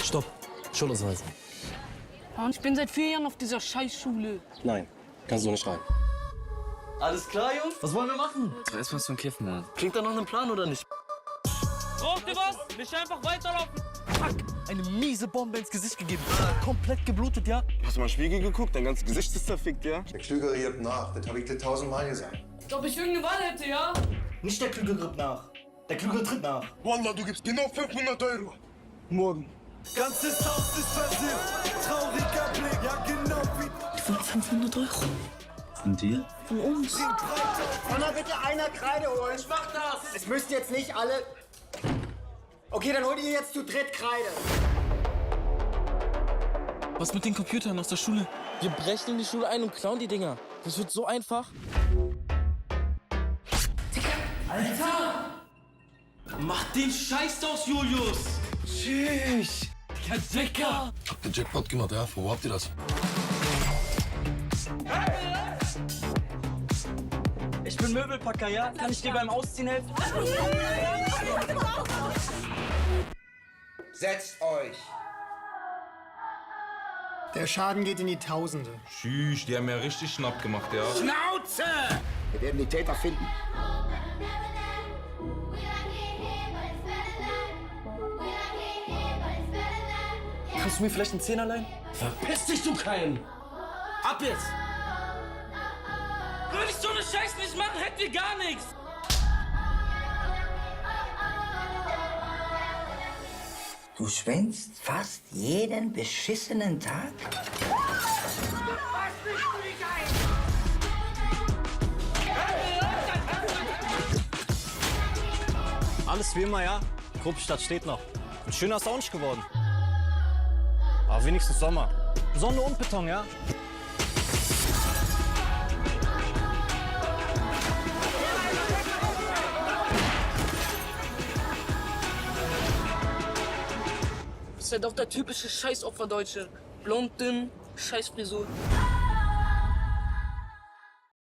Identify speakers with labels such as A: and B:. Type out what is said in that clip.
A: Stopp. Schulausweis.
B: Und ich bin seit 4 Jahren auf dieser Scheißschule.
A: Nein, kannst du nicht rein.
C: Alles klar, Jungs? Was wollen wir machen?
A: Erstmal zum Kiffen, Mann.
C: Klingt da noch einen Plan oder nicht?
D: Braucht ihr was? Nicht einfach weiterlaufen.
C: Eine miese Bombe ins Gesicht gegeben. Komplett geblutet, ja?
E: Hast du mal in den Spiegel geguckt? Dein ganzes Gesicht ist zerfickt, ja?
F: Der Klügere gibt nach, das habe ich dir 1000-mal gesagt.
B: Ob ich irgendeine Wahl hätte, ja?
C: Nicht der Klügere gibt nach. Der Klügere tritt nach.
E: Wallah, du gibst genau 500 €.
C: Morgen.
G: Ganzes Haus ist versifft, trauriger Blick, ja genau wie...
C: Von 500 €.
A: Von dir?
C: Von uns.
H: Kann mal bitte einer Kreide holen? Ich mach das! Es müsst jetzt nicht alle... Okay, dann holt ihr jetzt zu dritt Kreide.
C: Was mit den Computern aus der Schule? Wir brechen in die Schule ein und klauen die Dinger. Das wird so einfach. Alter! Mach den Scheiß aus, Julius! Tschüss! Herr Dicker!
I: Habt ihr Jackpot gemacht, ja? Wo habt ihr das?
C: Ich bin Möbelpacker, ja? Kann ich dir beim Ausziehen helfen?
H: Setzt euch!
J: Der Schaden geht in die Tausende.
K: Tschüss, die haben ja richtig Schnapp gemacht, ja.
H: Schnauze! Wir werden die Täter finden.
C: Kannst du mir vielleicht einen Zehner leihen? Verpiss dich, du Keim! Ab jetzt!
D: Würde ich so eine Scheiß nicht machen, hätten wir gar nichts.
H: Du schwänzt fast jeden beschissenen Tag?
C: Alles wie immer, ja? Gruppenstadt steht noch. Und schöner ist auch nicht geworden. Aber wenigstens Sommer. Sonne und Beton, ja?
B: Das ist ja doch der typische Scheißopferdeutsche. Blond, dünn, Scheißfrisur.